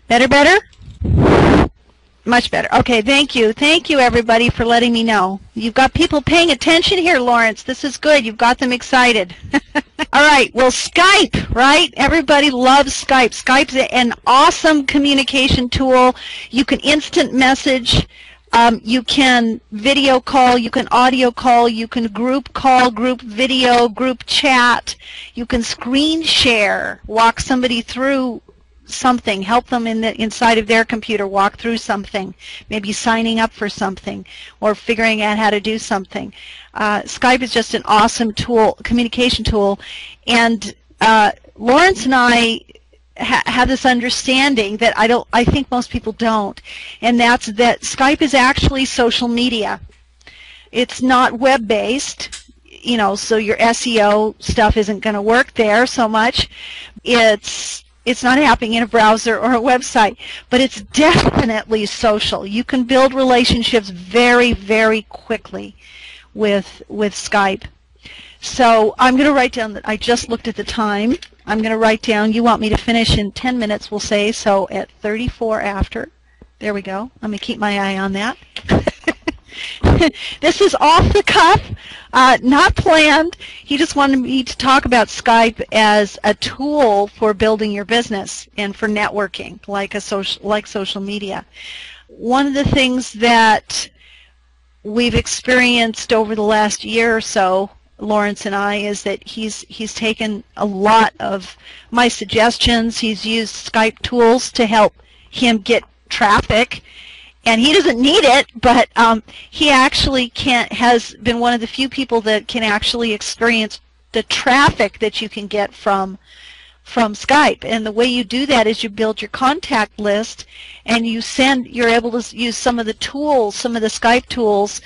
Better, better? Much better. Okay, thank you. Thank you, everybody, for letting me know. You've got people paying attention here, Lawrence. This is good. You've got them excited. All right, well, Skype, right? Everybody loves Skype. Skype's an awesome communication tool. You can instant message. You can video call. You can audio call. You can group call, group video, group chat. You can screen share, walk somebody through something, help them inside of their computer walk through something, maybe signing up for something or figuring out how to do something. Skype is just an awesome tool, communication tool, and Lawrence and I have this understanding that I think most people don't, and that's that Skype is actually social media. It's not web-based, you know, so your SEO stuff isn't going to work there so much. It's not happening in a browser or a website, but it's definitely social. You can build relationships very, very quickly with Skype. So I'm going to write down that I just looked at the time. I'm going to write down, you want me to finish in 10 minutes, we'll say, so at 34 after. There we go. Let me keep my eye on that. This is off the cuff, not planned. He just wanted me to talk about Skype as a tool for building your business and for networking, like social media. One of the things that we've experienced over the last year or so, Lawrence and I, is that he's taken a lot of my suggestions. He's used Skype tools to help him get traffic. And he doesn't need it, but he actually has been one of the few people that can actually experience the traffic that you can get from Skype. And the way you do that is you build your contact list, and you're able to use some of the tools, some of the Skype tools,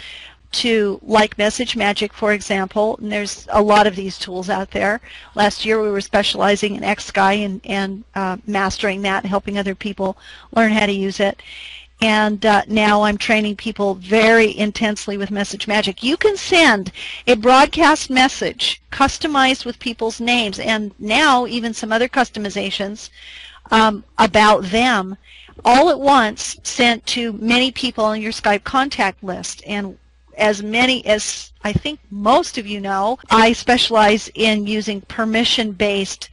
to, like Message Magic, for example. And there's a lot of these tools out there. Last year we were specializing in XSky and mastering that, helping other people learn how to use it. And now I'm training people very intensely with Message Magic. You can send a broadcast message customized with people's names, and now even some other customizations about them, all at once, sent to many people on your Skype contact list. And as many as I think most of you know, I specialize in using permission-based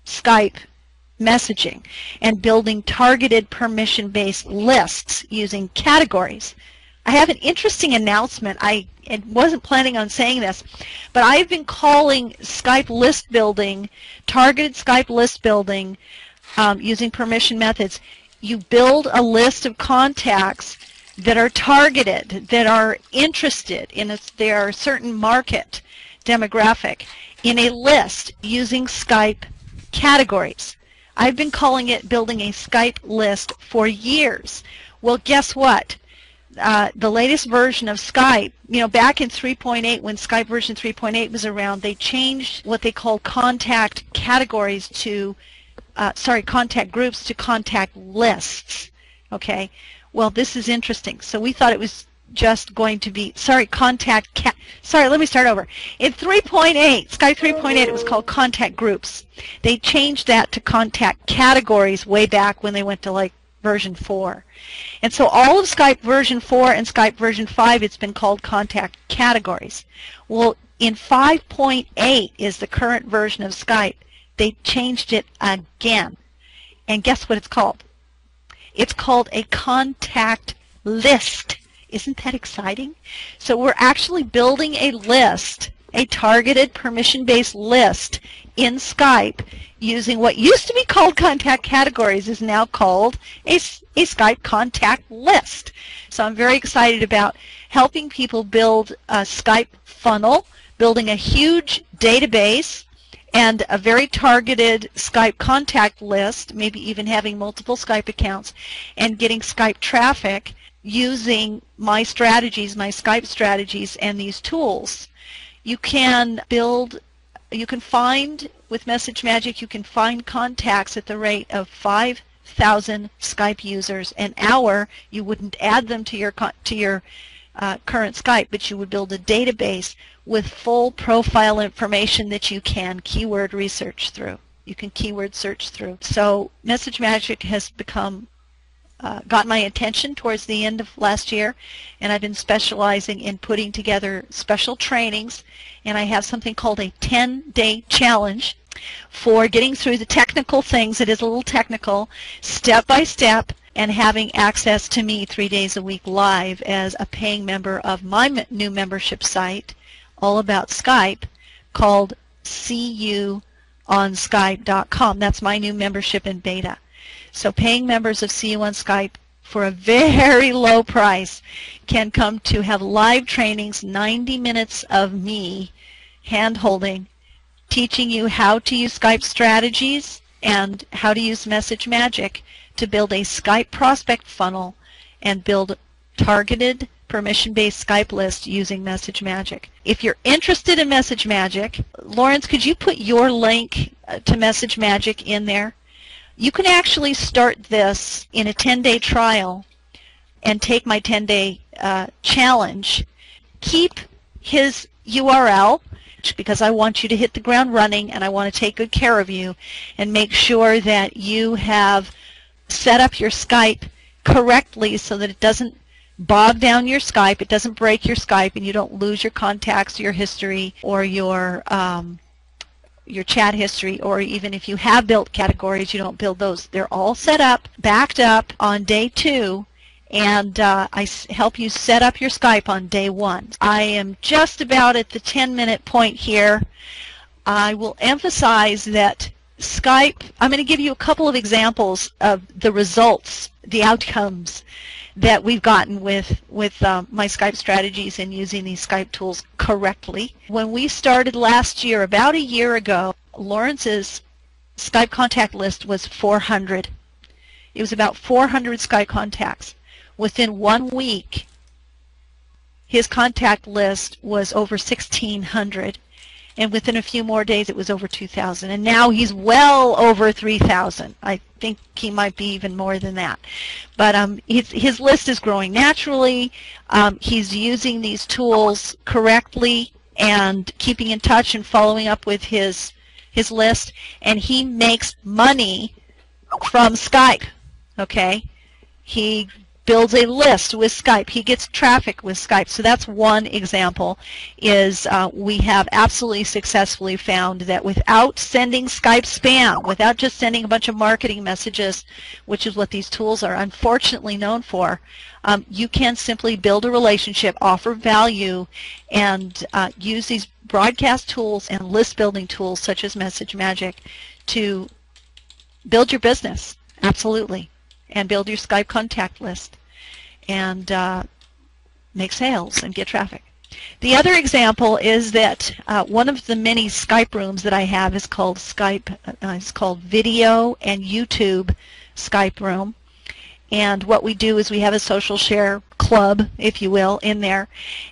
Skype messaging and building targeted permission-based lists using categories. I have an interesting announcement. I wasn't planning on saying this, but I've been calling Skype list building, targeted Skype list building, using permission methods. You build a list of contacts that are targeted, that are interested in their certain market demographic, in a list using Skype categories. I've been calling it building a Skype list for years. Well, guess what? The latest version of Skype, you know, back in 3.8, when Skype version 3.8 was around, they changed what they call contact categories to, contact groups to contact lists. Okay? Well, this is interesting. So we thought it was just going to be, let me start over. In 3.8, Skype 3.8, it was called contact groups. They changed that to contact categories way back when they went to like version 4. And so all of Skype version 4 and Skype version 5, it's been called contact categories. Well, in 5.8 is the current version of Skype. They changed it again. And guess what it's called? It's called a contact list. Isn't that exciting? So we're actually building a list, a targeted permission-based list in Skype using what used to be called contact categories is now called a Skype contact list. So I'm very excited about helping people build a Skype funnel, building a huge database and a very targeted Skype contact list, maybe even having multiple Skype accounts, and getting Skype traffic using my strategies, my Skype strategies, and these tools. You can find, with Message Magic, you can find contacts at the rate of 5,000 Skype users an hour. You wouldn't add them to your current Skype, but you would build a database with full profile information that you can keyword research through. You can keyword search through. So Message Magic has become got my attention towards the end of last year, and I've been specializing in putting together special trainings, and I have something called a 10-day challenge for getting through the technical things. It is a little technical, step by step, and having access to me 3 days a week live as a paying member of my new membership site all about Skype called CUOnSkype.com. That's my new membership in beta. So paying members of CU on Skype for a very low price can come to have live trainings, 90 minutes of me hand-holding, teaching you how to use Skype strategies and how to use Message Magic to build a Skype prospect funnel and build targeted permission-based Skype lists using Message Magic. If you're interested in Message Magic, Lawrence, could you put your link to Message Magic in there? You can actually start this in a 10-day trial and take my 10-day challenge. Keep his URL because I want you to hit the ground running and I want to take good care of you and make sure that you have set up your Skype correctly so that it doesn't bog down your Skype, it doesn't break your Skype, and you don't lose your contacts, your history, or your chat history, or even if you have built categories, you don't build those. They're all set up, backed up on day 2, and I help you set up your Skype on day 1. I am just about at the 10-minute point here. I will emphasize that Skype, I'm going to give you a couple of examples of the results, the outcomes that we've gotten with my Skype strategies and using these Skype tools correctly. When we started last year, about a year ago, Lawrence's Skype contact list was 400. It was about 400 Skype contacts. Within 1 week, his contact list was over 1,600. And within a few more days it was over 2,000, and now he's well over 3,000. I think he might be even more than that. But his list is growing naturally. He's using these tools correctly and keeping in touch and following up with his list, and he makes money from Skype. Okay, he builds a list with Skype. He gets traffic with Skype. So that's one example, is we have absolutely successfully found that without sending Skype spam, without just sending a bunch of marketing messages, which is what these tools are unfortunately known for, you can simply build a relationship, offer value, and use these broadcast tools and list building tools such as Message Magic to build your business, absolutely, and build your Skype contact list and make sales and get traffic. The other example is that one of the many Skype rooms that I have is called it's called Video and YouTube Skype Room. And what we do is we have a social share club, if you will, in there,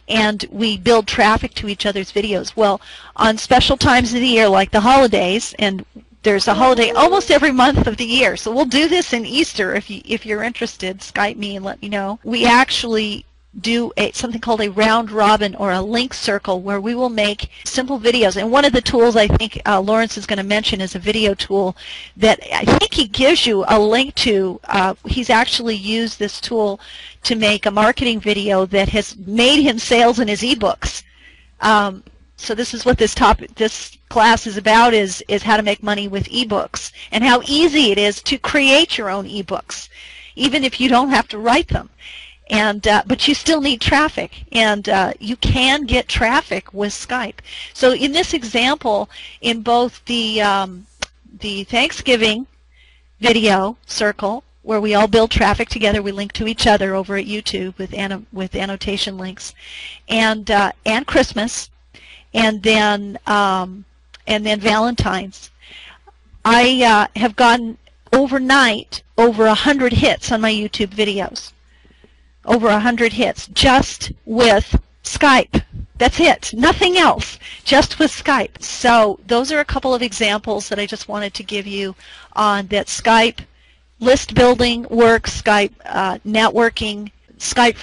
and we build traffic to each other's videos. Well, on special times of the year like the holidays, and there's a holiday almost every month of the year, so we'll do this in Easter. If you're interested, Skype me and let me know. We actually do something called a round robin or a link circle where we will make simple videos. And one of the tools I think Lawrence is going to mention is a video tool that I think he gives you a link to. He's actually used this tool to make a marketing video that has made him sales in his eBooks. So this is what this class is about, is how to make money with eBooks and how easy it is to create your own eBooks, even if you don't have to write them. And but you still need traffic, and you can get traffic with Skype. So in this example, in both the Thanksgiving video circle, where we all build traffic together, we link to each other over at YouTube with annotation links, and Christmas, and then Valentine's, I have gotten overnight over 100 hits on my YouTube videos. Over 100 hits just with Skype. That's it. Nothing else. Just with Skype. So those are a couple of examples that I just wanted to give you on that Skype list building works, Skype networking, Skype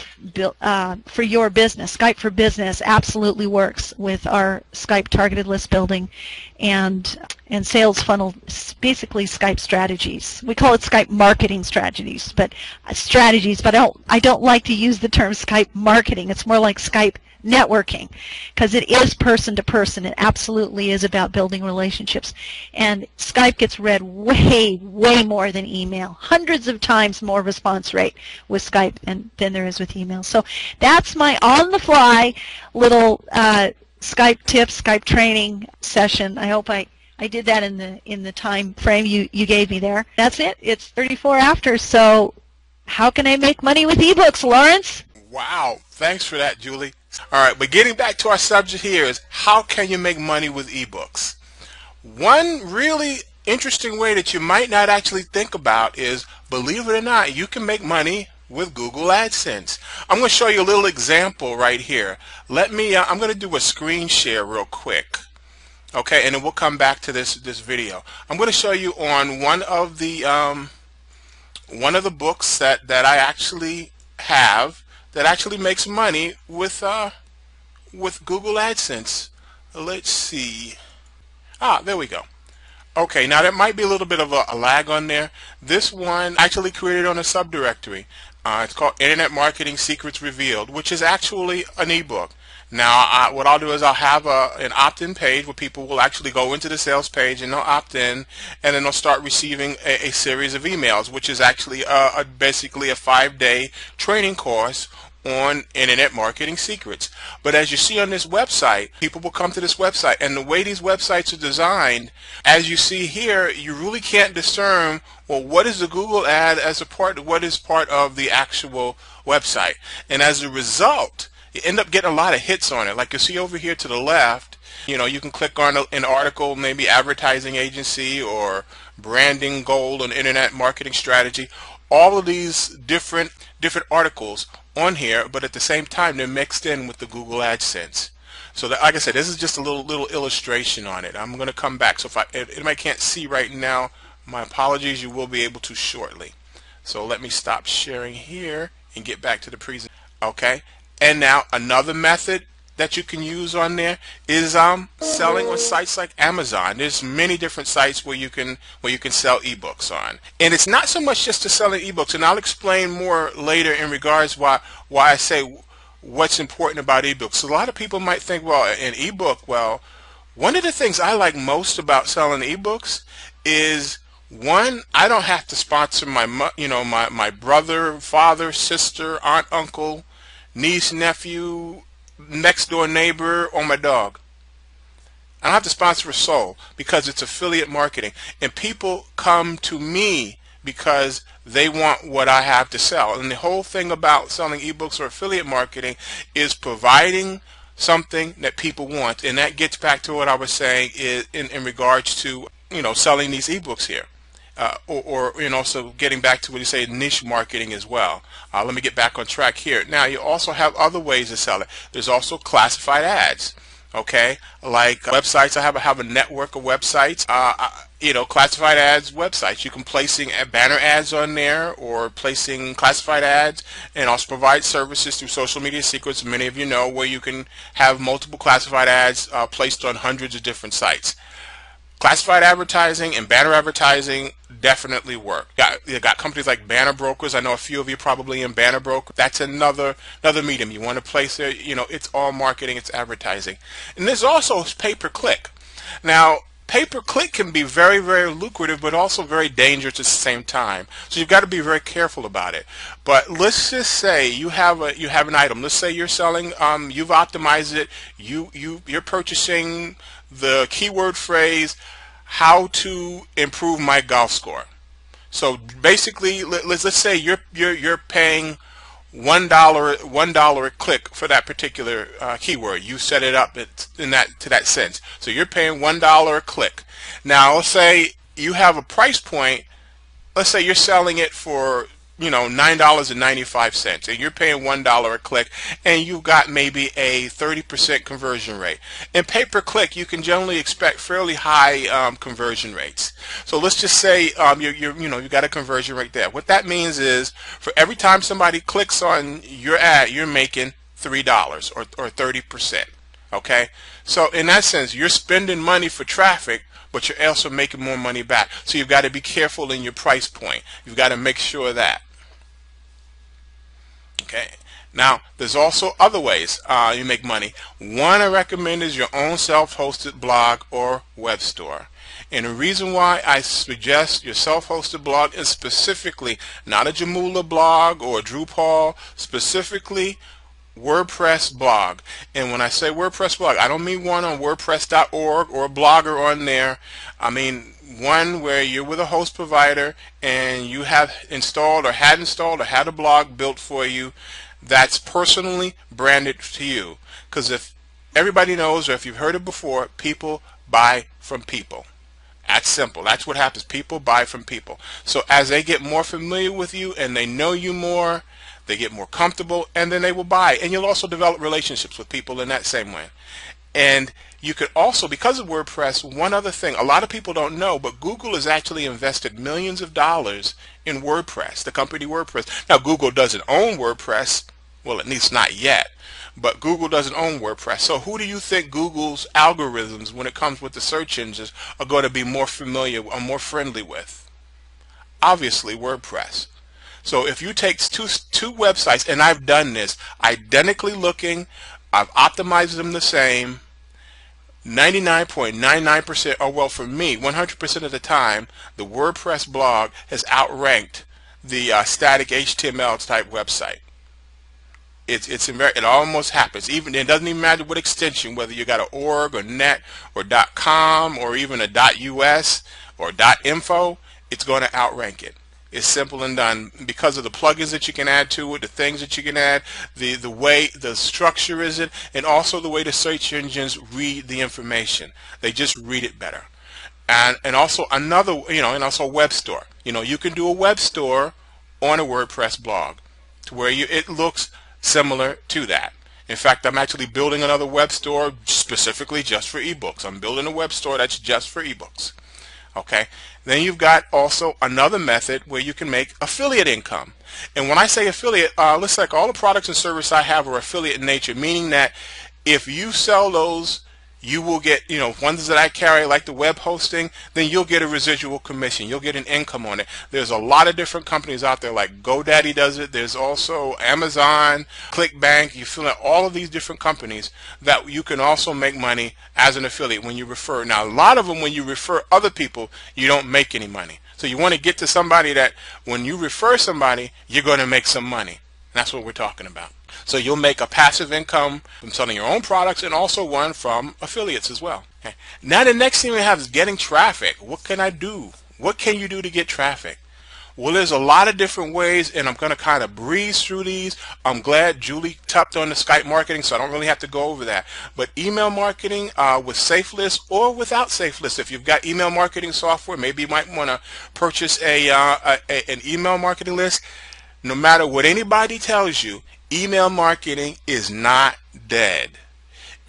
for your business. Skype for Business absolutely works with our Skype targeted list building and sales funnel, basically Skype strategies. We call it Skype marketing strategies, but I don't like to use the term Skype marketing. It's more like Skype networking, because it is person to person. It absolutely is about building relationships, and Skype gets read way more than email. Hundreds of times more response rate with Skype than there is with email. So that's my on the fly little Skype tips, Skype training session. I hope I did that in the time frame you gave me there. That's it. It's 34 after. So how can I make money with eBooks, Lawrence? Wow, thanks for that, Julie. All right, but getting back to our subject here is how can you make money with eBooks? One really interesting way that you might not actually think about is, believe it or not, you can make money with Google AdSense. I'm going to show you a little example right here. I'm going to do a screen share real quick. Okay, and then we'll come back to this video. I'm going to show you on one of the books that I actually have that actually makes money with Google AdSense. Let's see. There we go. Okay, now there might be a little bit of a lag on there. This one actually created on a subdirectory. It's called Internet Marketing Secrets Revealed, which is actually an ebook. Now, what I'll do is I'll have an opt-in page where people will actually go into the sales page and they'll opt in, and then they'll start receiving a series of emails, which is actually basically a 5-day training course on Internet Marketing Secrets. But as you see on this website, people will come to this website, and the way these websites are designed, as you see here, you really can't discern, well, what is the Google ad what is part of the actual website. And as a result, you end up getting a lot of hits on it. Like you see over here to the left, you can click on an article, maybe advertising agency or branding goal on internet marketing strategy. All of these different articles on here, but at the same time they're mixed in with the Google AdSense. So that, like I said, this is just a little illustration on it. I'm going to come back. So if I can't see right now, my apologies. You will be able to shortly. So let me stop sharing here and get back to the presentation. Okay. And now another method that you can use on there is selling on sites like Amazon. There's many different sites where you can sell ebooks on. And it's not so much just to selling ebooks, and I'll explain more later in regards why I say what's important about ebooks. So a lot of people might think, well, an ebook, well, one of the things I like most about selling ebooks is, one, I don't have to sponsor my brother, father, sister, aunt, uncle, niece, nephew, next door neighbor, or my dog. I don't have to sponsor a soul because it's affiliate marketing, and people come to me because they want what I have to sell. And the whole thing about selling ebooks or affiliate marketing is providing something that people want, and that gets back to what I was saying in regards to selling these ebooks here. So getting back to what you say, niche marketing as well. Let me get back on track here. Now, you also have other ways to sell it. There's also classified ads. Okay, like websites. I have a network of websites. Classified ads websites. You can placing banner ads on there, or placing classified ads, and also provide services through Social Media Secrets. Many of you know where you can have multiple classified ads placed on hundreds of different sites. Classified advertising and banner advertising definitely work. You got companies like Banner Brokers. I know a few of you probably in Banner Broker. That's another medium. You want to place there, it's all marketing, it's advertising. And there's also pay-per-click. Now, pay-per-click can be very, very lucrative, but also very dangerous at the same time. So you've got to be very careful about it. But let's just say you have an item. Let's say you're selling, you've optimized it. You're purchasing the keyword phrase, how to improve my golf score. So basically, let's say you're paying $1 a click for that particular keyword. You set it up to that sense. So you're paying $1 a click. Now let's say you have a price point. Let's say you're selling it for $9.95, and you're paying $1 a click, and you've got maybe a 30% conversion rate. In pay-per-click, you can generally expect fairly high conversion rates. So let's just say you got a conversion rate there. What that means is, for every time somebody clicks on your ad, you're making $3 or 30%. Okay, so in that sense, you're spending money for traffic, but you're also making more money back. So you've got to be careful in your price point. You've got to make sure that. Okay. Now, there's also other ways you make money. One I recommend is your own self-hosted blog or web store. And the reason why I suggest your self-hosted blog is specifically not a Joomla blog or a Drupal, specifically WordPress blog. And when I say WordPress blog, I don't mean one on WordPress.org or a blogger on there. I mean one where you're with a host provider and you have installed or had a blog built for you that's personally branded to you. Because if everybody knows, or if you've heard it before, people buy from people. That's simple. That's what happens. People buy from people. So as they get more familiar with you and they know you more, they get more comfortable, and then they will buy. And you'll also develop relationships with people in that same way. And you could also, because of WordPress, one other thing, a lot of people don't know, but Google has actually invested millions of dollars in WordPress, the company WordPress. Now, Google doesn't own WordPress, well, at least not yet, but Google doesn't own WordPress. So who do you think Google's algorithms, when it comes with the search engines, are going to be more familiar or more friendly with? Obviously, WordPress. So if you take two websites, and I've done this, identically looking, I've optimized them the same, 99.99%, or well, for me, 100% of the time, the WordPress blog has outranked the static HTML type website. It almost happens. Even it doesn't even matter what extension, whether you got an .org or .net or .com or even a .us or .info, it's going to outrank it. It's simple and done because of the plugins that you can add to it, the things that you can add, the way the structure is it, and also the way the search engines read the information. They just read it better. And also another, and also a web store. You can do a web store on a WordPress blog to where it looks similar to that. In fact, I'm actually building another web store specifically just for eBooks. I'm building a web store that's just for eBooks. Okay. Then you've got also another method where you can make affiliate income. And when I say affiliate, looks like all the products and services I have are affiliate in nature, meaning that if you sell those, you will get, ones that I carry like the web hosting, then you'll get a residual commission. You'll get an income on it. There's a lot of different companies out there, like GoDaddy does it. There's also Amazon, ClickBank. You fill out all of these different companies that you can also make money as an affiliate when you refer. Now, a lot of them, when you refer other people, you don't make any money. So you want to get to somebody that when you refer somebody, you're going to make some money. That's what we're talking about. So you'll make a passive income from selling your own products and also one from affiliates as well. Okay. Now the next thing we have is getting traffic. What can I do? What can you do to get traffic? Well, there's a lot of different ways, and I'm going to kind of breeze through these. I'm glad Julie tapped on the Skype marketing, so I don't really have to go over that. But email marketing with SafeList or without SafeList. If you've got email marketing software, maybe you might want to purchase an email marketing list. No matter what anybody tells you, email marketing is not dead.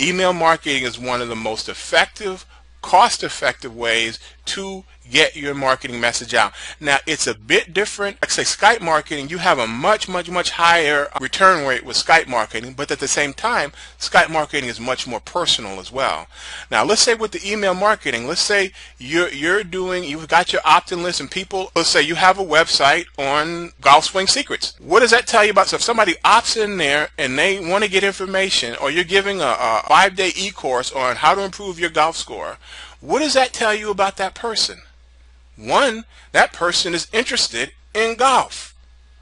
Email marketing is one of the most effective, cost-effective ways to get your marketing message out. Now, it's a bit different. Like say Skype marketing, you have a much higher return rate with Skype marketing, but at the same time, Skype marketing is much more personal as well. Now, let's say with the email marketing, let's say you've got your opt-in list and people, let's say you have a website on golf swing secrets. What does that tell you about? So if somebody opts in there and they want to get information, or you're giving a 5-day e-course on how to improve your golf score, what does that tell you about that person? One, that person is interested in golf.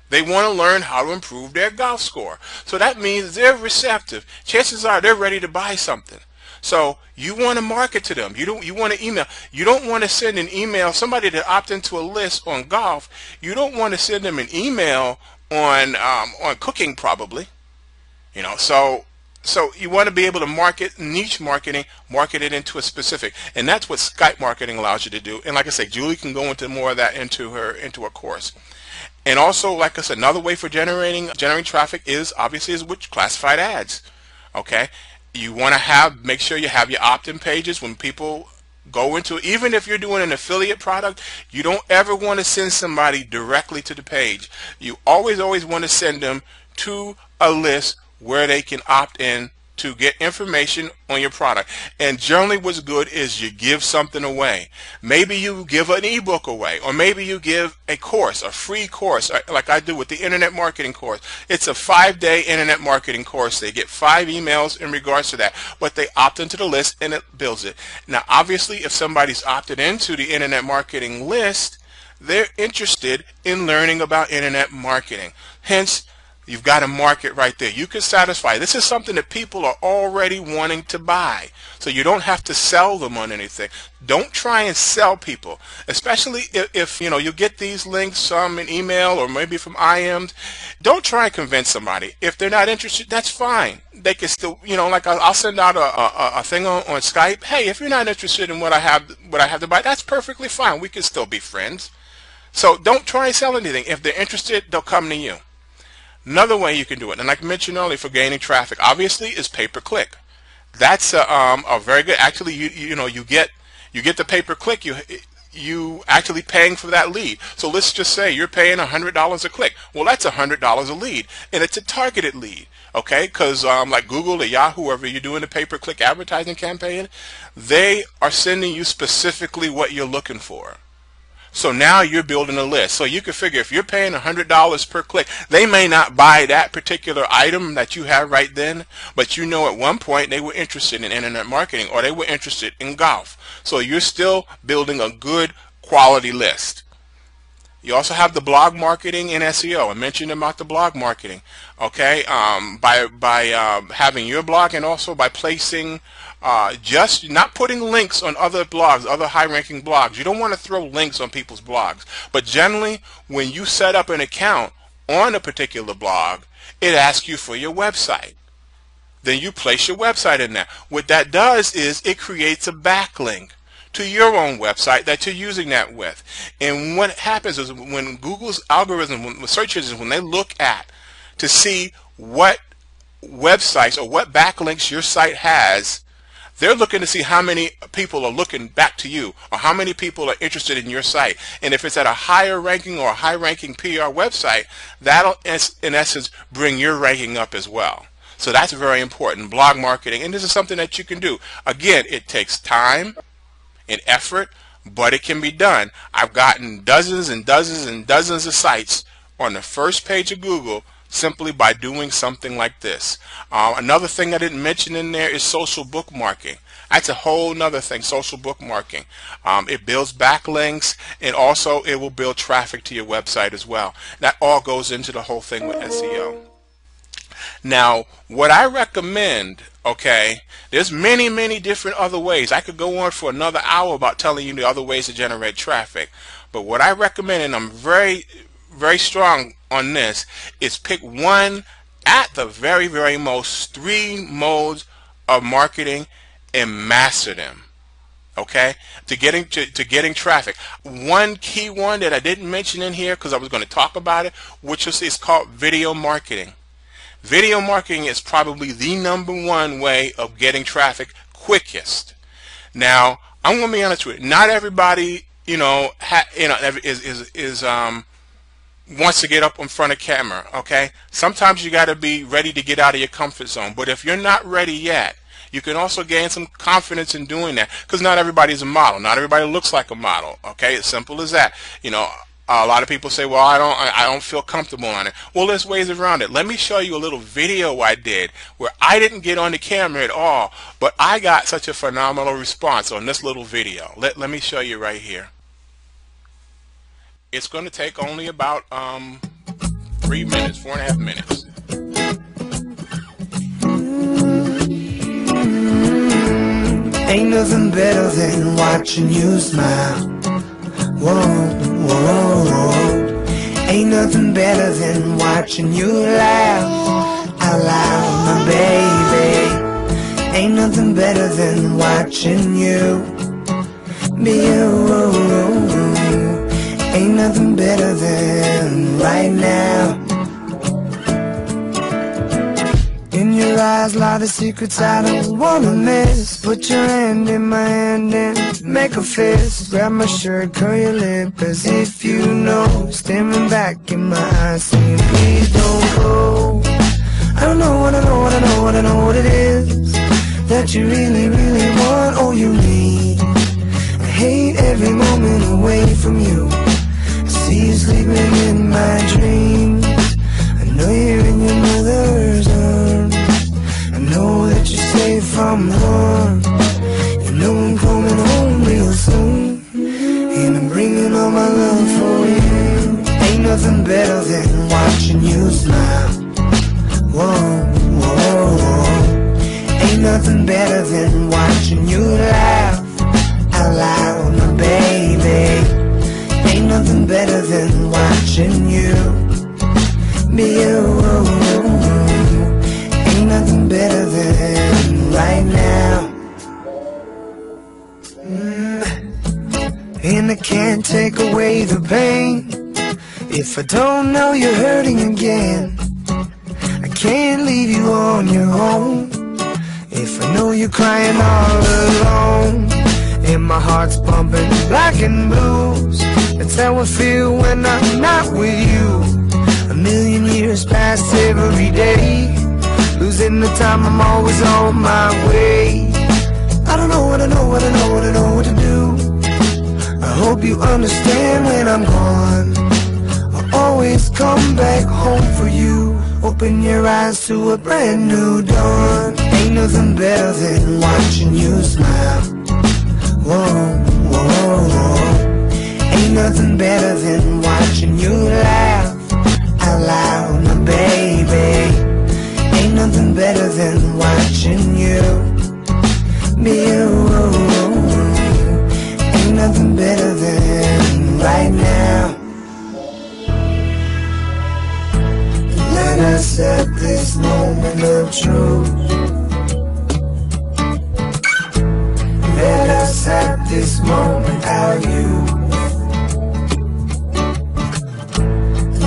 They want to learn how to improve their golf score. So that means they're receptive. Chances are they're ready to buy something. So you want to market to them. You want to email. You don't want to send an email, somebody that opt into a list on golf, you don't want to send them an email on cooking probably. So you want to be able to market, niche marketing, market it into a specific, and that's what Skype marketing allows you to do. And like I say, Julie can go into more of that into her course. And also, like I said, another way for generating traffic is obviously is with classified ads. Okay, you want to make sure you have your opt-in pages when people go into, even if you're doing an affiliate product, you don't ever want to send somebody directly to the page. You always want to send them to a list where they can opt in to get information on your product. And generally what's good is you give something away. Maybe you give an ebook away, or maybe you give a course, a free course, like I do with the internet marketing course. It's a 5-day internet marketing course. They get 5 emails in regards to that, but they opt into the list and it builds it. Now obviously if somebody's opted into the internet marketing list, they're interested in learning about internet marketing. Hence, you've got a market right there. You can satisfy. This is something that people are already wanting to buy. So you don't have to sell them on anything. Don't try and sell people, especially if you know you get these links, some in email or maybe from IMs. Don't try and convince somebody. If they're not interested, that's fine. They can still, you know, like I'll send out a thing on Skype. Hey, if you're not interested in what I have to buy, that's perfectly fine. We can still be friends. So don't try and sell anything. If they're interested, they'll come to you. Another way you can do it, and like I mentioned earlier, for gaining traffic, obviously, is pay-per-click. That's a very good. Actually, you get the pay-per-click. You actually paying for that lead. So let's just say you're paying $100 a click. Well, that's $100 a lead, and it's a targeted lead. Okay, because like Google or Yahoo, whoever you're doing the pay-per-click advertising campaign, they are sending you specifically what you're looking for. So now you're building a list. So you can figure if you're paying $100 per click, they may not buy that particular item that you have right then, but you know at one point they were interested in internet marketing or they were interested in golf. So you're still building a good quality list. You also have the blog marketing and SEO. I mentioned about the blog marketing. Okay, by having your blog and also by placing just not putting links on other blogs, other high-ranking blogs. You don't want to throw links on people's blogs. But generally, when you set up an account on a particular blog, it asks you for your website. Then you place your website in there. What that does is it creates a backlink to your own website that you're using that with. And what happens is when Google's algorithm, when search engines, when they look at to see what websites or what backlinks your site has, they're looking to see how many people are looking back to you or how many people are interested in your site. And if it's at a higher ranking or a high ranking PR website, that'll in essence bring your ranking up as well. So that's very important, blog marketing. And this is something that you can do. Again, it takes time and effort, but it can be done. I've gotten dozens and dozens and dozens of sites on the first page of Google simply by doing something like this. Another thing I didn't mention in there is social bookmarking. That's a whole nother thing, social bookmarking. It builds backlinks, and also it will build traffic to your website as well. That all goes into the whole thing with SEO. Now, what I recommend, okay, there's many different other ways. I could go on for another hour about telling you the other ways to generate traffic. But what I recommend, and I'm very strong on this, is pick one, at the very most, 3 modes of marketing and master them. Okay, to getting traffic. One key one that I didn't mention in here because I was going to talk about it, which is called video marketing. Video marketing is probably the #1 way of getting traffic quickest. Now, I'm going to be honest with you. Not everybody, wants to get up in front of camera. Okay, sometimes you got to be ready to get out of your comfort zone. But if you're not ready yet, you can also gain some confidence in doing that, because not everybody's a model. Not everybody looks like a model. Okay, as simple as that. A lot of people say, well, I don't feel comfortable on it. Well, there's ways around it. Let me show you a little video I did where I didn't get on the camera at all, but I got such a phenomenal response on this little video. Let me show you right here. It's going to take only about 3 minutes, 4.5 minutes. Ain't nothing better than watching you smile. Whoa, whoa, whoa. Ain't nothing better than watching you laugh out loud, my baby. Ain't nothing better than watching you be you. Ain't nothing better than right now. In your eyes lie the secrets I don't wanna miss. Put your hand in my hand and make a fist. Grab my shirt, curl your lip as if you know. Staring back in my eyes saying please don't go. I don't know what I know, what I know, what I know what it is that you really, really want, oh you need. I hate every moment away from you. I see you sleeping in my dreams. I know you're in your mother's arms. I know that you're safe from harm. You know I'm coming home real soon, and I'm bringing all my love for you. Ain't nothing better than watching you smile. Whoa, whoa, whoa. Ain't nothing better than watching you laugh out loud, my baby. Ain't nothing better than watching you be you. Ain't nothing better than right now. And I can't take away the pain if I don't know you're hurting again. I can't leave you on your own if I know you're crying all alone. And my heart's pumping black and blues. That's how I feel when I'm not with you. A million years pass every day, losing the time, I'm always on my way. I don't know what I know, what I know, what I know what to do. I hope you understand when I'm gone. I'll always come back home for you. Open your eyes to a brand new dawn. Ain't nothing better than watching you smile. Whoa, whoa, whoa. Ain't nothing better than watching you laugh out loud, my baby. Ain't nothing better than watching you be you. Ain't nothing better than right now. Let us at this moment of truth. Let us at this moment our youth.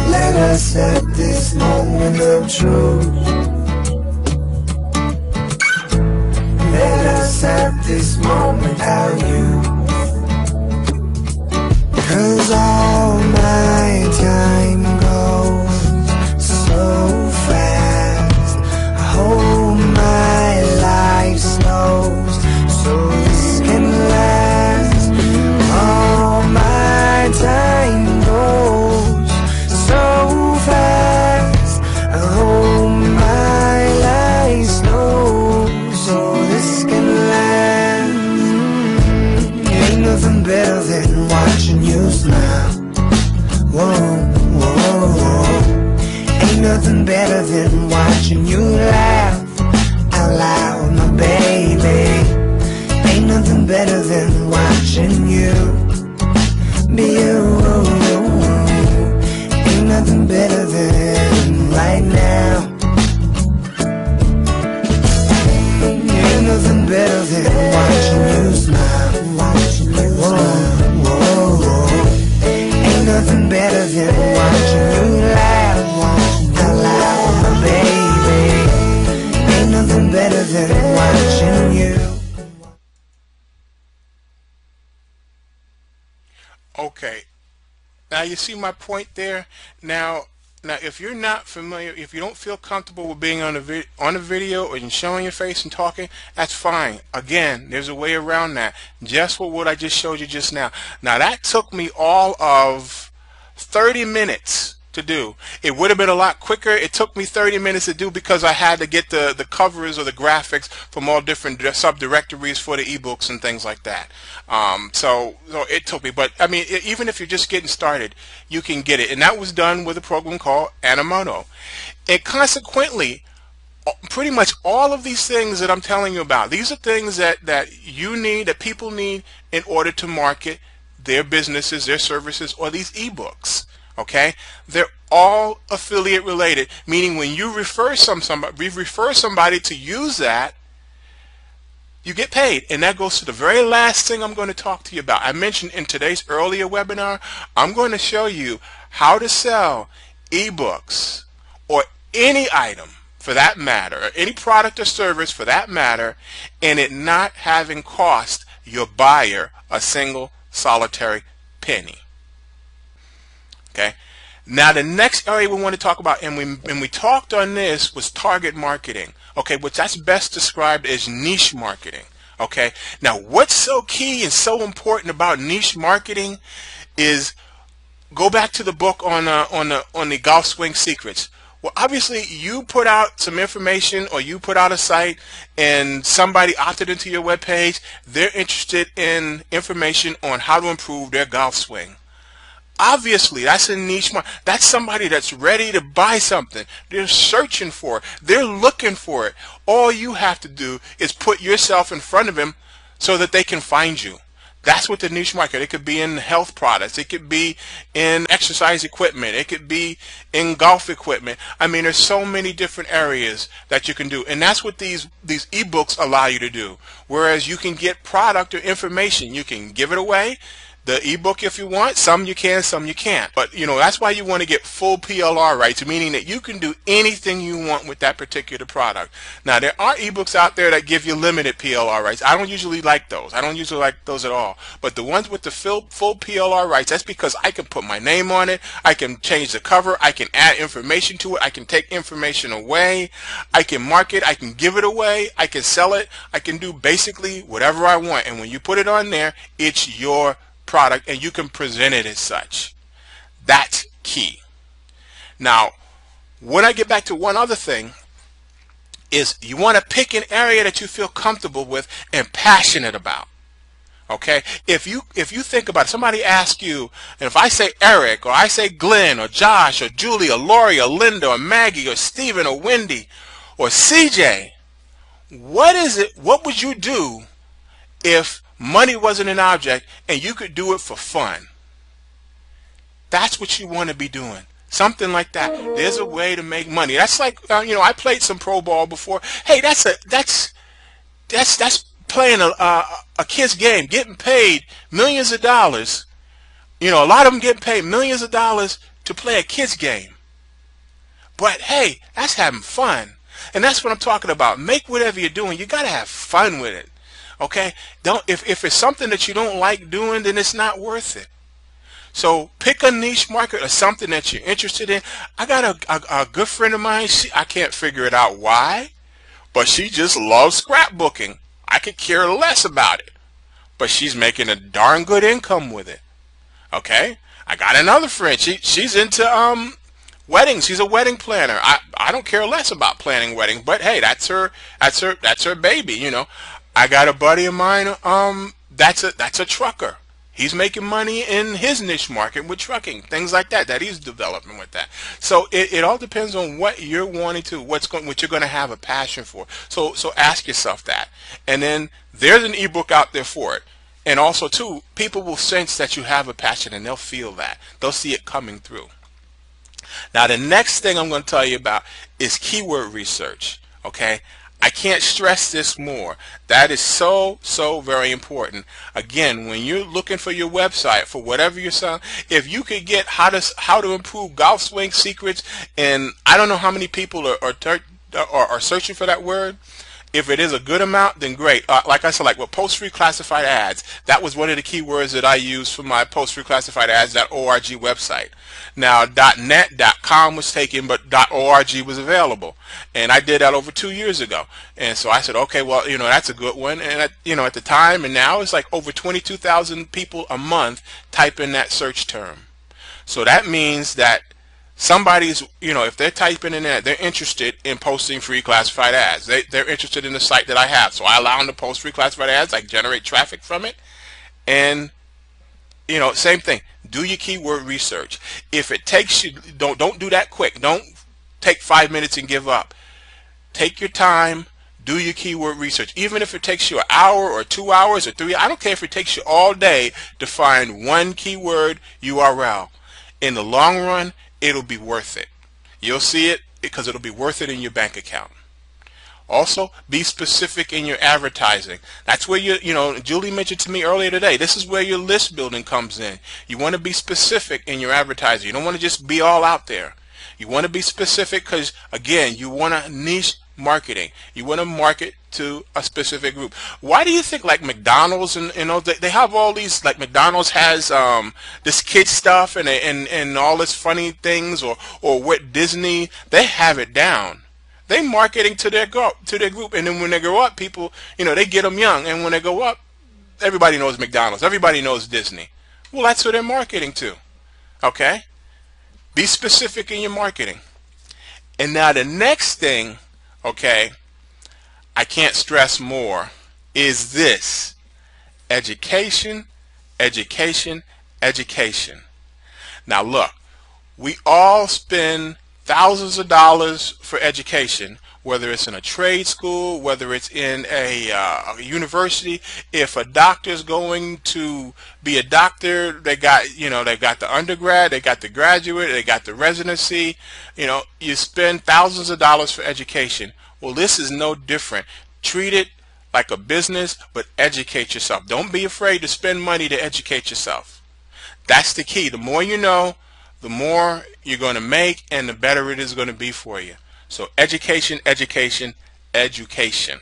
Let us at this moment of truth. Let us at this moment our youth. 'Cause all my time goes so fast. I hope my life slows so this can last. All my time goes so fast. I hope my life slows so this can last. Ain't nothing better than watching you smile. Whoa, whoa, whoa. Ain't nothing better than watching you laugh out loud, my baby. Ain't nothing better than watching you be you. Ain't nothing better than right now. Ain't nothing better than watching you smile. Whoa, whoa, whoa. Ain't nothing better than watching you laugh out loud, my baby. Ain't nothing better than watching you. Okay, now you see my point there. Now, if you're not familiar, if you don't feel comfortable with being on a video or in showing your face and talking, that's fine. Again, there's a way around that. Just for what I just showed you just now. Now that took me all of 30 minutes to do. It would have been a lot quicker. It took me 30 minutes to do because I had to get the covers or the graphics from all different subdirectories for the ebooks and things like that. So it took me, but I mean, even if you're just getting started, you can get it. And that was done with a program called Animoto. And consequently, pretty much all of these things that I'm telling you about, these are things that you need, that people need in order to market their businesses, their services, or these ebooks. Okay, they're all affiliate related, meaning when you refer somebody to use that, you get paid. And that goes to the very last thing I'm going to talk to you about. I mentioned in today's earlier webinar, I'm going to show you how to sell ebooks or any item for that matter, or any product or service for that matter, and it not having cost your buyer a single solitary penny. Okay. Now the next area we want to talk about, and we talked on this, was target marketing. Okay, which that's best described as niche marketing. Okay. Now what's so key and so important about niche marketing is, go back to the book on the golf swing secrets. Well, obviously you put out some information, or you put out a site and somebody opted into your web page. They're interested in information on how to improve their golf swing. Obviously, that's a niche market. That's somebody that's ready to buy something. They're searching for it. They're looking for it. All you have to do is put yourself in front of them so that they can find you. That's what the niche market. It could be in health products. It could be in exercise equipment. It could be in golf equipment. I mean, there's so many different areas that you can do. And that's what these ebooks allow you to do. Whereas you can get product or information. You can give it away. The ebook, if you want, some you can, some you can't. But that's why you want to get full PLR rights, meaning that you can do anything you want with that particular product. Now there are ebooks out there that give you limited PLR rights. I don't usually like those. I don't usually like those at all. But the ones with the full PLR rights, that's because I can put my name on it. I can change the cover. I can add information to it. I can take information away. I can mark it. I can give it away. I can sell it. I can do basically whatever I want. And when you put it on there, it's your product, and you can present it as such. That's key. Now, when I get back to one other thing, is you want to pick an area that you feel comfortable with and passionate about. Okay? If you think about it, somebody asks you, and if I say Eric, or I say Glenn, or Josh, or Julie, or Lori, or Linda, or Maggie, or Stephen, or Wendy, or CJ, what would you do if money wasn't an object and you could do it for fun? That's what you want to be doing. Something like that. There's a way to make money. That's like, I played some pro ball before. Hey, that's playing a kid's game, getting paid millions of dollars. A lot of them getting paid millions of dollars to play a kid's game. But hey, that's having fun. And that's what I'm talking about. Make whatever you're doing, you got to have fun with it. Okay, if it's something that you don't like doing, then it's not worth it. So pick a niche market or something that you're interested in. I got a good friend of mine. I can't figure it out why, but she just loves scrapbooking. I could care less about it, but she's making a darn good income with it. Okay, I got another friend. She's into weddings. She's a wedding planner. I don't care less about planning weddings, but hey, that's her baby. I got a buddy of mine, that's a trucker. He's making money in his niche market with trucking, things like that he's developing with that. So it all depends on what you're wanting to, what you're going to have a passion for. So ask yourself that. And then there's an ebook out there for it. And also too, people will sense that you have a passion, and they'll feel that. They'll see it coming through. Now the next thing I'm going to tell you about is keyword research. Okay? I can't stress this more. That is so very important. Again, when you're looking for your website for whatever you're selling, if you could get how to improve golf swing secrets, and I don't know how many people are searching for that word. If it is a good amount, then great. Like I said, like with post-free classified ads, that was one of the keywords that I used for my post-free classified ads.org website. Now, .net, .com was taken, but .org was available. And I did that over 2 years ago. And so I said, okay, well, that's a good one. And, at the time, and now it's like over 22,000 people a month type in that search term. So that means that somebody's, if they're typing in that, they're interested in posting free classified ads. They're interested in the site that I have. So I allow them to post free classified ads. I generate traffic from it. And, same thing. Do your keyword research. If it takes you, don't do that quick. Don't take 5 minutes and give up. Take your time. Do your keyword research. Even if it takes you an hour or 2 hours or 3, I don't care if it takes you all day to find one keyword URL. In the long run, it'll be worth it. You'll see it because it'll be worth it in your bank account. Also, be specific in your advertising. That's where Julie mentioned to me earlier today, this is where your list building comes in. You want to be specific in your advertising. You don't want to just be all out there. You want to be specific because, again, you want to niche marketing. You want to market to a specific group. Why do you think like McDonald's and they have all these, like McDonald's has this kid stuff and all this funny things, or what Disney, they have it down. They marketing to their group, and then when they grow up, people, they get them young, and when they go up, everybody knows McDonald's, everybody knows Disney. Well, that's what they're marketing to. Okay? Be specific in your marketing. And now the next thing, okay, I can't stress more, is this: education, education, education. Now look, we all spend thousands of dollars for education, whether it's in a trade school, whether it's in a university. If a doctor's going to be a doctor, they got the undergrad, they got the graduate, they got the residency. You spend thousands of dollars for education. Well, this is no different. Treat it like a business, but educate yourself. Don't be afraid to spend money to educate yourself. That's the key. The more you know, the more you're going to make, and the better it is going to be for you. So education, education, education.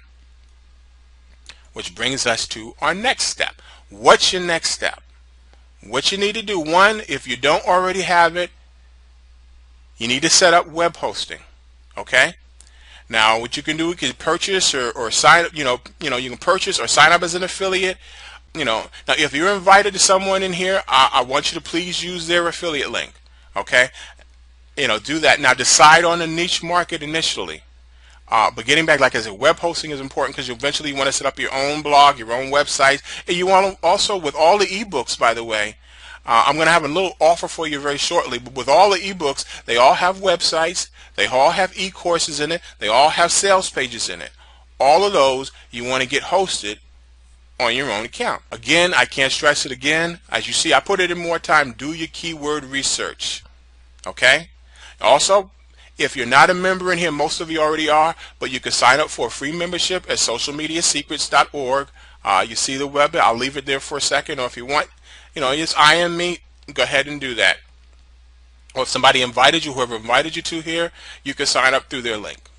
Which brings us to our next step. What's your next step? What you need to do: one, if you don't already have it, you need to set up web hosting. Okay? Now, what you can do, you can purchase or sign up. You can purchase or sign up as an affiliate. Now, if you're invited to someone in here, I want you to please use their affiliate link. Okay? Do that. Now, decide on a niche market initially. But getting back, like I said, web hosting is important because you eventually want to set up your own blog, your own website, and you want to also, with all the ebooks, by the way, I'm going to have a little offer for you very shortly. But with all the ebooks, they all have websites, they all have e-courses in it, they all have sales pages in it. All of those you want to get hosted on your own account. Again, I can't stress it again. As you see, I put it in more time. Do your keyword research. Okay? Also, if you're not a member in here, most of you already are, but you can sign up for a free membership at socialmediasecrets.org. You see the web, I'll leave it there for a second, or if you want, just IM me, go ahead and do that. Or if somebody invited you, whoever invited you to here, you can sign up through their link.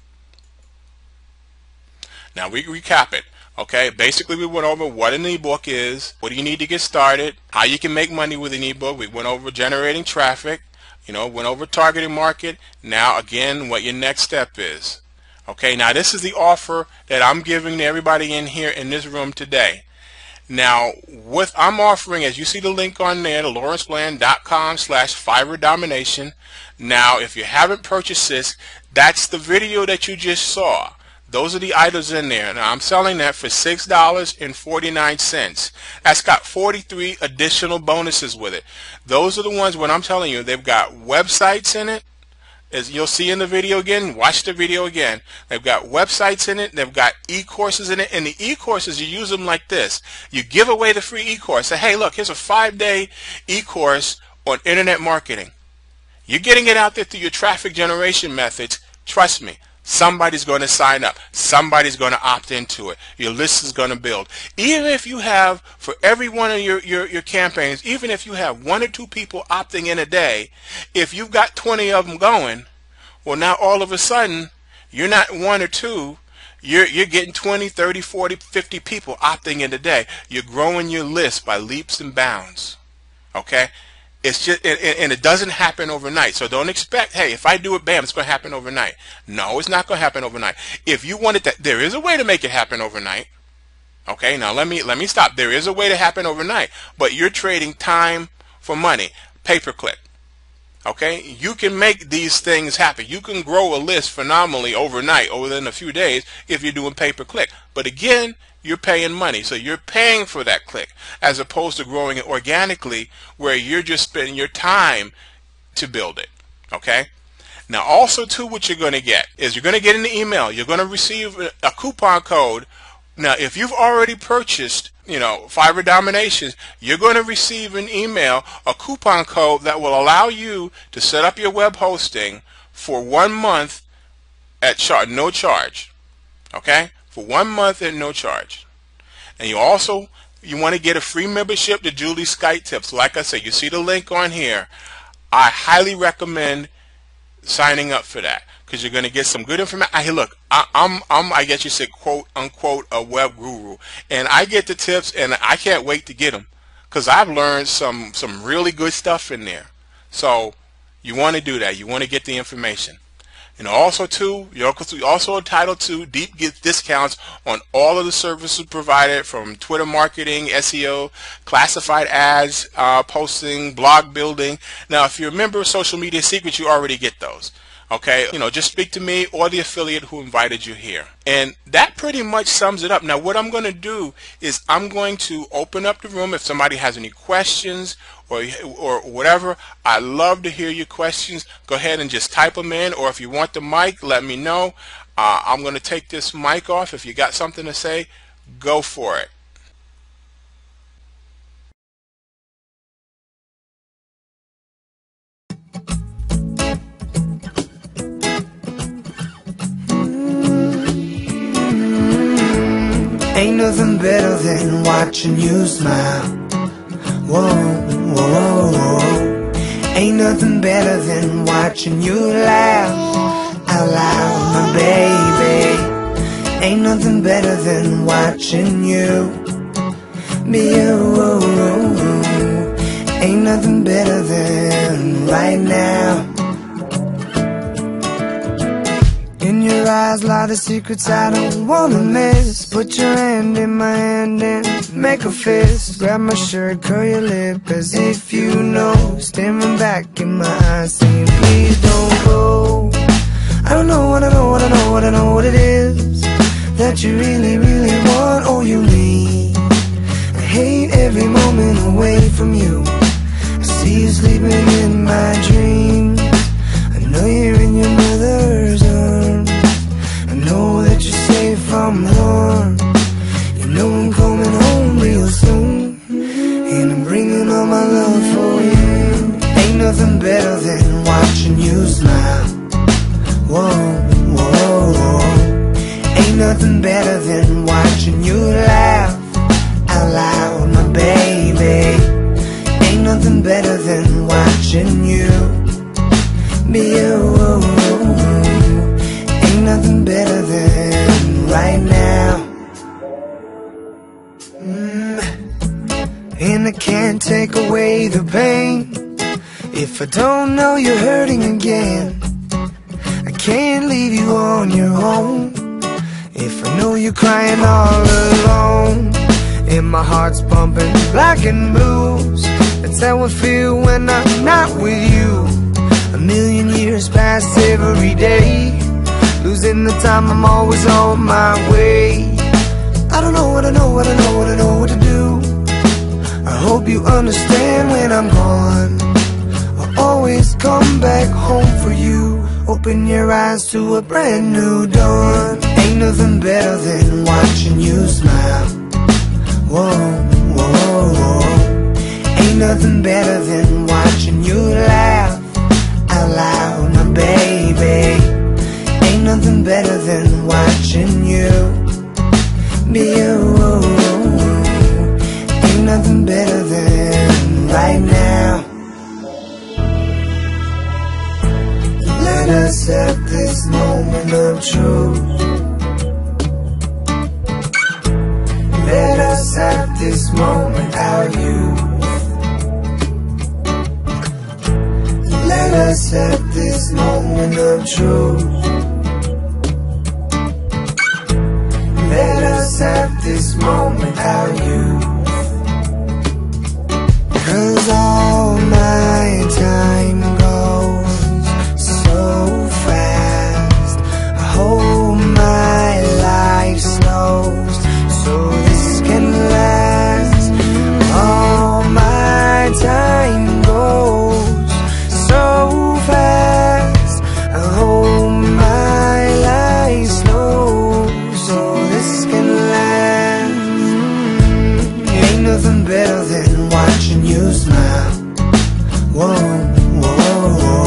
Now we recap it. Okay, basically we went over what an ebook is, what do you need to get started, how you can make money with an ebook. We went over generating traffic, went over targeting market. Now again, what your next step is. Okay, now this is the offer that I'm giving to everybody in here in this room today. Now, what I'm offering, as you see the link on there, lawrencebland.com/Fiverr Domination. Now, if you haven't purchased this, that's the video that you just saw. Those are the items in there. Now, I'm selling that for $6.49. That's got 43 additional bonuses with it. Those are the ones, when I'm telling you, they've got websites in it. As you'll see in the video again, watch the video again. They've got websites in it. They've got e-courses in it. And the e-courses, you use them like this. You give away the free e-course. Say, hey, look, here's a 5-day e-course on internet marketing. You're getting it out there through your traffic generation methods. Trust me, somebody's going to sign up. Somebody's going to opt into it. Your list is going to build. Even if you have, for every one of your campaigns, even if you have 1 or 2 people opting in a day, if you've got 20 of them going, well, now all of a sudden, you're not 1 or 2, you're getting 20, 30, 40, 50 people opting in a day. You're growing your list by leaps and bounds. Okay? It's just, and it doesn't happen overnight. So don't expect, hey, if I do it, bam, it's going to happen overnight. No, it's not going to happen overnight. If you want it to, there is a way to make it happen overnight. Okay, now let me stop. There is a way to happen overnight, but you're trading time for money, pay-per-click. Okay, you can make these things happen. You can grow a list phenomenally overnight, or within a few days, if you're doing pay-per-click. But again, you're paying money, so you're paying for that click, as opposed to growing it organically, where you're just spending your time to build it. Okay. Now, also too, what you're going to get is you're going to get an email. You're going to receive a coupon code. Now, if you've already purchased, Fiverr Dominations, you're going to receive an email, a coupon code that will allow you to set up your web hosting for 1 month at no charge. Okay, for 1 month at no charge. And you want to get a free membership to Julie's Skype Tips. Like I said, you see the link on here. I highly recommend signing up for that because you're going to get some good information. Hey, look, I guess you said quote unquote a web guru, and I get the tips, and I can't wait to get them because I've learned some really good stuff in there. So you want to do that. You want to get the information. And also, too, you're also entitled to deep discounts on all of the services provided, from Twitter marketing, SEO, classified ads, posting, blog building. Now, if you're a member of Social Media Secrets, you already get those. Okay, just speak to me or the affiliate who invited you here. And that pretty much sums it up. Now, what I'm going to do is I'm going to open up the room if somebody has any questions or whatever. I love to hear your questions. Go ahead and just type them in, or if you want the mic, let me know. I'm going to take this mic off. If you got something to say, go for it. Ain't nothing better than watching you smile. Whoa, whoa, whoa. Ain't nothing better than watching you laugh out loud, my baby. Ain't nothing better than watching you be you. Ain't nothing better than right now. In your eyes lie the secrets I don't wanna miss. Put your hand in my hand and make a fist. Grab my shirt, curl your lip as if you know. Staring back in my eyes saying please don't go. I don't know what I know, what I know, what I know what it is that you really, really want or you need. I hate every moment away from you. I see you sleeping in my dreams. I know you're in your mother's arms. I know that you're safe from harm. You know I'm coming home real soon, and I'm bringing all my love for you. Ain't nothing better than watching you smile. Whoa, whoa, whoa. Ain't nothing better than watching you laugh out loud, my baby. Ain't nothing better than watching you be you. Ain't nothing better than right now. And I can't take away the pain if I don't know you're hurting again. I can't leave you on your own if I know you're crying all alone. And my heart's pumping black and blues. That's how I feel when I'm not with you. A million years pass every day, losing the time, I'm always on my way. I don't know what I know, what I know, what I know what to do. I hope you understand when I'm gone. I'll always come back home for you. Open your eyes to a brand new dawn. Ain't nothing better than watching you smile. Whoa, whoa, whoa. Ain't nothing better than watching you laugh out loud, my baby. Ain't nothing better than watching you be you. Ain't nothing better than right now. Let us have this moment of truth. Let us have this moment, our youth. Let us have this moment of truth. Let us have this moment, our youth. 'Cause all my time goes so fast. I hope my life slows so this can last. All my time goes so fast. I hope my life slows so this can last. Ain't nothing better than watching you smile. Whoa, whoa, whoa.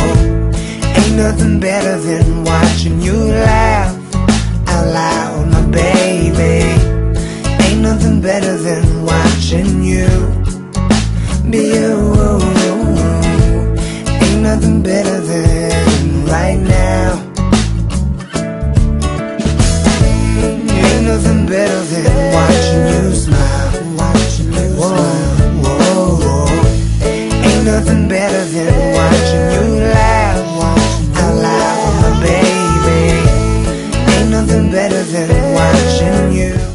Ain't nothing better than watching you laugh out loud, my better than watching you be you. Ain't nothing better than right now. Ain't nothing better than watching you smile. Whoa, whoa. Ain't nothing better than watching you laugh out loud, my baby. Ain't nothing better than watching you.